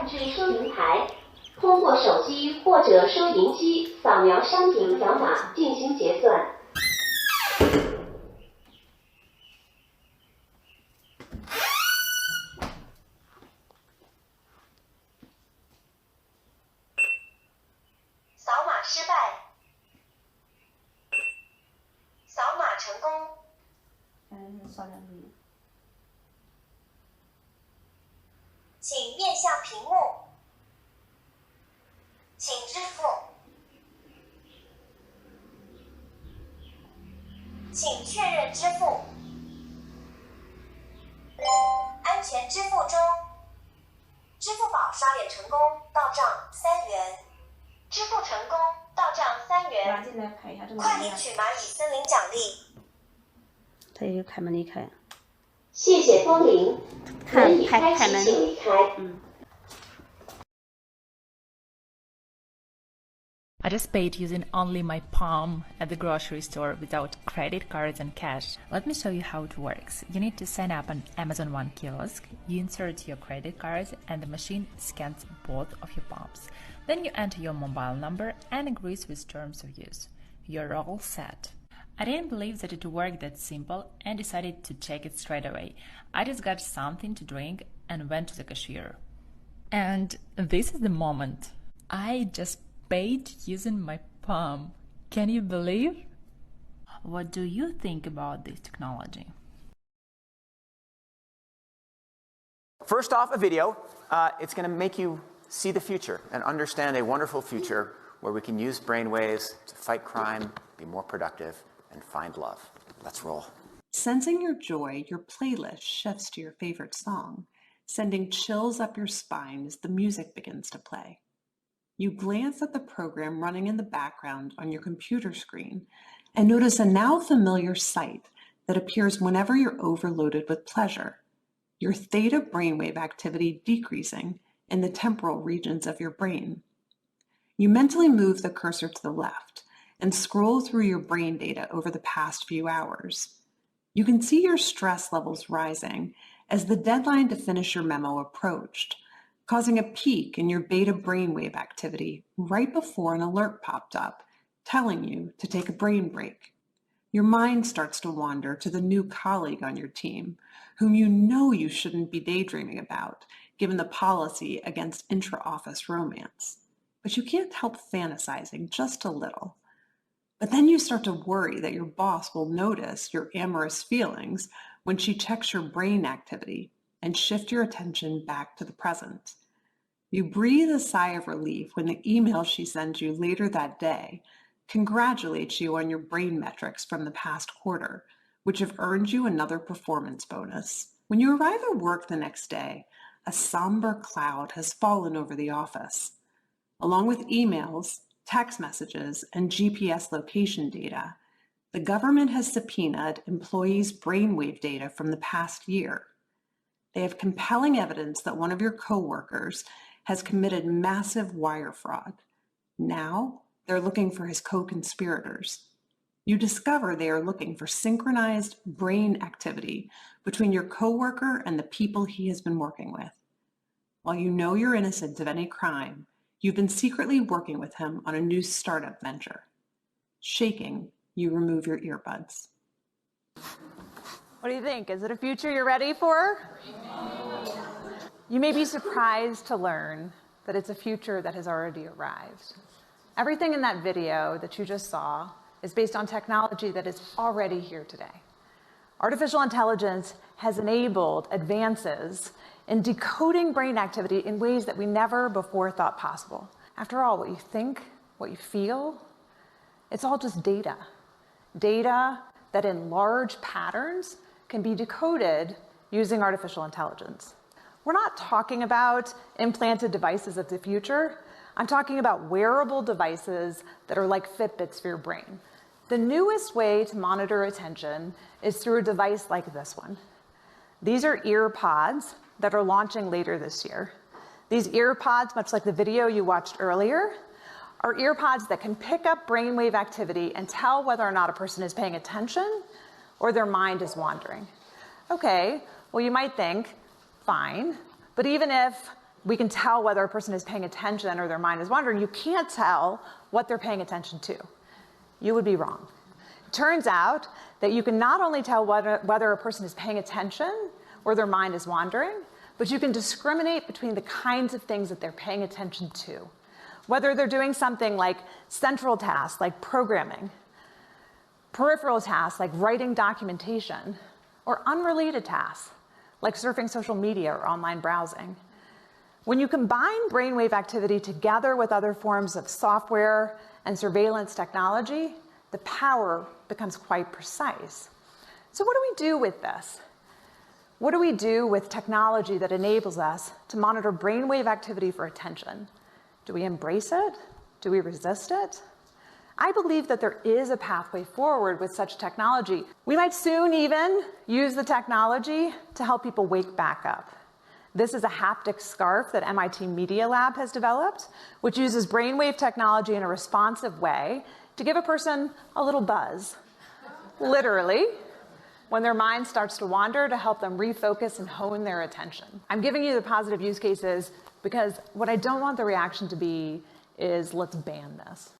至收银台，通过手机或者收银机扫描商品条码进行结算。扫码失败，扫码成功。请面向屏幕，请支付，请确认支付，安全支付中，支付宝刷脸成功，到账3元，支付成功，到账3元，快领取蚂蚁森林奖励。他也就开门离开。谢谢光临，门已开启，请离开。I just paid using only my palm at the grocery store without credit cards and cash. Let me show you how it works. You need to sign up on Amazon One kiosk. You insert your credit cards and the machine scans both of your palms. Then you enter your mobile number and agrees with terms of use. You're all set. I didn't believe that it worked that simple and decided to check it straight away. I just got something to drink and went to the cashier. And this is the moment. I just paid using my palm. Can you believe? What do you think about this technology? First off, a video. It's going to make you see the future and understand a wonderful future where we can use brainwaves to fight crime, be more productive, and find love. Let's roll. Sensing your joy, your playlist shifts to your favorite song, sending chills up your spine as the music begins to play. You glance at the program running in the background on your computer screen and notice a now familiar sight that appears whenever you're overloaded with pleasure, your theta brainwave activity decreasing in the temporal regions of your brain. You mentally move the cursor to the left and scroll through your brain data over the past few hours. You can see your stress levels rising as the deadline to finish your memo approached, causing a peak in your beta brainwave activity right before an alert popped up, telling you to take a brain break. Your mind starts to wander to the new colleague on your team, whom you know you shouldn't be daydreaming about, given the policy against intra-office romance. But you can't help fantasizing just a little. But then you start to worry that your boss will notice your amorous feelings when she checks your brain activity and shift your attention back to the present. You breathe a sigh of relief when the email she sends you later that day congratulates you on your brain metrics from the past quarter, which have earned you another performance bonus. When you arrive at work the next day, a somber cloud has fallen over the office. Along with emails, text messages, and GPS location data, the government has subpoenaed employees' brainwave data from the past year. They have compelling evidence that one of your coworkers has committed massive wire fraud. Now, they're looking for his co-conspirators. You discover they are looking for synchronized brain activity between your coworker and the people he has been working with. While you know you're innocent of any crime, you've been secretly working with him on a new startup venture. Shaking, you remove your earbuds. What do you think? Is it a future you're ready for? You may be surprised to learn that it's a future that has already arrived. Everything in that video that you just saw is based on technology that is already here today. Artificial intelligence has enabled advances in decoding brain activity in ways that we never before thought possible. After all, what you think, what you feel, it's all just data. Data that in large patterns can be decoded using artificial intelligence. We're not talking about implanted devices of the future. I'm talking about wearable devices that are like Fitbits for your brain. The newest way to monitor attention is through a device like this one. These are ear pods that are launching later this year. These ear pods, much like the video you watched earlier, are ear pods that can pick up brainwave activity and tell whether or not a person is paying attention or their mind is wandering. Okay, well, you might think, fine, but even if We can tell whether a person is paying attention or their mind is wandering. You can't tell what they're paying attention to. You would be wrong. It turns out that you can not only tell whether a person is paying attention or their mind is wandering, but you can discriminate between the kinds of things that they're paying attention to. Whether they're doing something like central tasks, like programming, peripheral tasks, like writing documentation, or unrelated tasks, like surfing social media or online browsing. When you combine brainwave activity together with other forms of software and surveillance technology, the power becomes quite precise. So what do we do with this? What do we do with technology that enables us to monitor brainwave activity for attention? Do we embrace it? Do we resist it? I believe that there is a pathway forward with such technology. We might soon even use the technology to help people wake back up. This is a haptic scarf that MIT Media Lab has developed, which uses brainwave technology in a responsive way to give a person a little buzz, literally, when their mind starts to wander, to help them refocus and hone their attention. I'm giving you the positive use cases because what I don't want the reaction to be is, let's ban this.